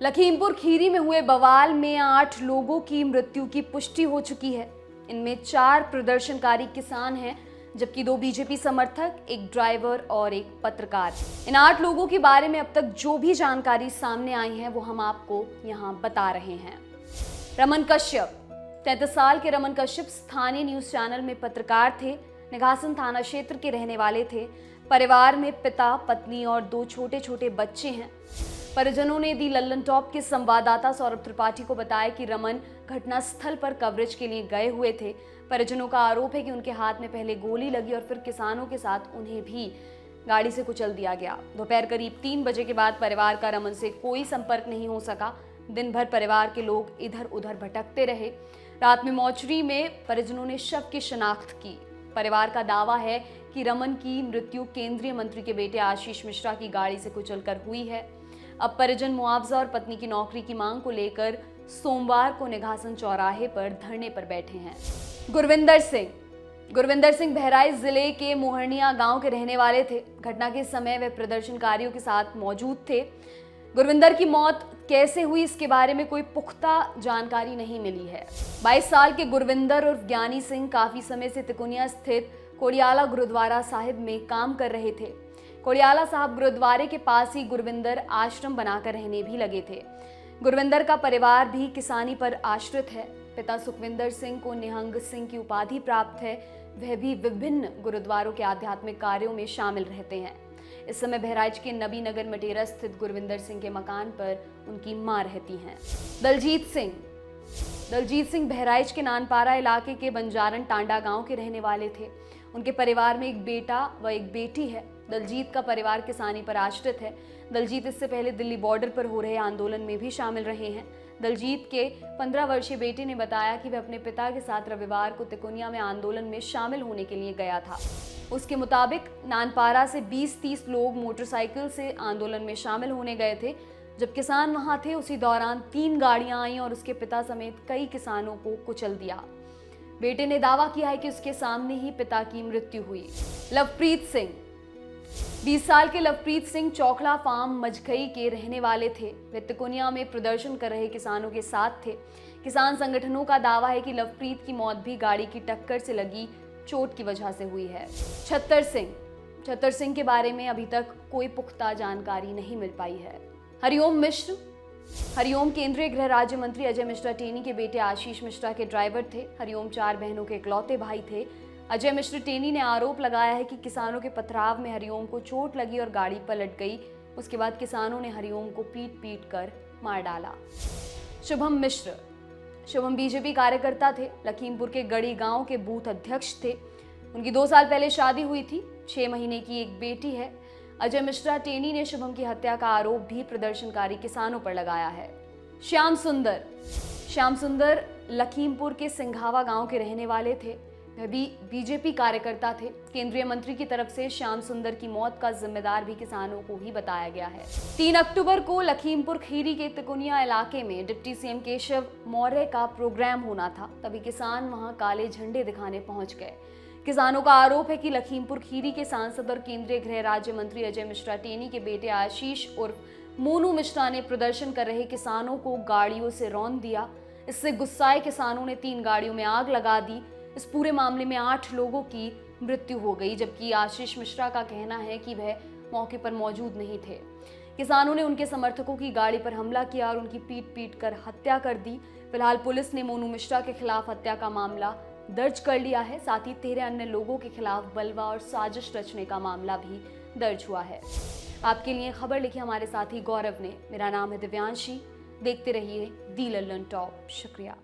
लखीमपुर खीरी में हुए बवाल में 8 लोगों की मृत्यु की पुष्टि हो चुकी है। इनमें 4 प्रदर्शनकारी किसान हैं, जबकि 2 बीजेपी समर्थक, एक ड्राइवर और एक पत्रकार। इन 8 लोगों के बारे में अब तक जो भी जानकारी सामने आई है वो हम आपको यहाँ बता रहे हैं। रमन कश्यप, 33 साल के रमन कश्यप स्थानीय न्यूज चैनल में पत्रकार थे। निघासन थाना क्षेत्र के रहने वाले थे। परिवार में पिता, पत्नी और 2 छोटे छोटे बच्चे हैं। परिजनों ने दी लल्लन टॉप के संवाददाता सौरभ त्रिपाठी को बताया कि रमन घटनास्थल पर कवरेज के लिए गए हुए थे। परिजनों का आरोप है कि उनके हाथ में पहले गोली लगी और फिर किसानों के साथ उन्हें भी गाड़ी से कुचल दिया गया। दोपहर करीब 3 बजे के बाद परिवार का रमन से कोई संपर्क नहीं हो सका। दिन भर परिवार के लोग इधर उधर भटकते रहे। रात में मोर्चरी में परिजनों ने शव की शिनाख्त की। परिवार का दावा है कि रमन की मृत्यु केंद्रीय मंत्री के बेटे आशीष मिश्रा की गाड़ी से कुचलकर हुई है। अब परिजन मुआवजा और पत्नी की नौकरी की मांग को लेकर सोमवार को निघासन चौराहे पर धरने पर बैठे हैं। गुरविंदर सिंह बहराइच जिले के मोहनिया गांव के रहने वाले थे। घटना के समय वे प्रदर्शनकारियों के साथ मौजूद थे। गुरविंदर की मौत कैसे हुई, इसके बारे में कोई पुख्ता जानकारी नहीं मिली है। 22 साल के गुरविंदर उर्फ ज्ञानी सिंह काफी समय से तिकोनिया स्थित कोड़ियाला गुरुद्वारा साहिब में काम कर रहे थे। कोड़ियाला साहब गुरुद्वारे के पास ही गुरविंदर आश्रम बनाकर रहने भी लगे थे। गुरविंदर का परिवार भी किसानी पर आश्रित है। पिता सुखविंदर सिंह को निहंग सिंह की उपाधि प्राप्त है। वह भी विभिन्न गुरुद्वारों के आध्यात्मिक कार्यों में शामिल रहते हैं। इस समय बहराइच के नबी नगर मटेरा स्थित गुरविंदर सिंह के मकान पर उनकी मां रहती हैं। दलजीत सिंह बहराइच के नानपारा इलाके के बंजारन टांडा गांव के रहने वाले थे। उनके परिवार में एक बेटा व एक बेटी है। दलजीत का परिवार किसानी पर आश्रित है। दलजीत इससे पहले दिल्ली बॉर्डर पर हो रहे आंदोलन में भी शामिल रहे हैं। दलजीत के 15 वर्षीय बेटे ने बताया कि वह अपने पिता के साथ रविवार को तिकोनिया में आंदोलन में शामिल होने के लिए गया था। उसके मुताबिक नानपारा से 20-30 लोग मोटरसाइकिल से आंदोलन में शामिल होने गए थे। जब किसान वहां थे उसी दौरान 3 गाड़ियां आईं और उसके पिता समेत कई किसानों को कुचल दिया। बेटे ने दावा किया है कि उसके सामने ही पिता की मृत्यु हुई। लवप्रीत सिंह, 20 साल के लवप्रीत सिंह चौखला फार्म मजखई के रहने वाले थे। वे तिकोनिया में प्रदर्शन कर रहे किसानों के साथ थे। किसान संगठनों का दावा है कि लवप्रीत की मौत भी गाड़ी की टक्कर से लगी चोट की वजह से हुई है। छत्तर सिंह के बारे में अभी तक कोई पुख्ता जानकारी नहीं मिल पाई है। हरिओम केंद्रीय गृह राज्य मंत्री अजय मिश्रा टेनी के बेटे आशीष मिश्रा के ड्राइवर थे। हरिओम 4 बहनों के इकलौते भाई थे। अजय मिश्र टेनी ने आरोप लगाया है कि किसानों के पथराव में हरिओम को चोट लगी और गाड़ी पलट गई। उसके बाद किसानों ने हरिओम को पीट कर मार डाला। शुभम बीजेपी कार्यकर्ता थे। लखीमपुर के गड़ी गांव के बूथ अध्यक्ष थे। उनकी 2 साल पहले शादी हुई थी। 6 महीने की एक बेटी है। अजय मिश्रा टेनी ने शुभम की हत्या का आरोप भी प्रदर्शनकारी किसानों पर लगाया है। श्याम सुंदर लखीमपुर के सिंघावा गांव के रहने वाले थे। वह भी बीजेपी कार्यकर्ता थे। केंद्रीय मंत्री की तरफ से श्याम सुंदर की मौत का जिम्मेदार भी किसानों को ही बताया गया है। 3 अक्टूबर को लखीमपुर खीरी के तिकोनिया इलाके में डिप्टी सीएम केशव मौर्य का प्रोग्राम होना था। तभी किसान वहां काले झंडे दिखाने पहुंच गए। किसानों का आरोप है कि लखीमपुर खीरी के सांसद और केंद्रीय गृह राज्य मंत्री अजय मिश्रा टेनी के बेटे आशीष उर्फ मोनू मिश्रा ने प्रदर्शन कर रहे किसानों को गाड़ियों से रौंद दिया। इससे गुस्साए किसानों ने 3 गाड़ियों में आग लगा दी। इस पूरे मामले में 8 लोगों की मृत्यु हो गई, जबकि आशीष मिश्रा का कहना है कि वह मौके पर मौजूद नहीं थे। किसानों ने उनके समर्थकों की गाड़ी पर हमला किया और उनकी पीट कर हत्या कर दी। फिलहाल पुलिस ने मोनू मिश्रा के खिलाफ हत्या का मामला दर्ज कर लिया है। साथ ही 13 अन्य लोगों के खिलाफ बलवा और साजिश रचने का मामला भी दर्ज हुआ है। आपके लिए खबर लिखी हमारे साथी गौरव ने। मेरा नाम है दिव्यांशी। देखते रहिए दी लल्लन टॉप। शुक्रिया।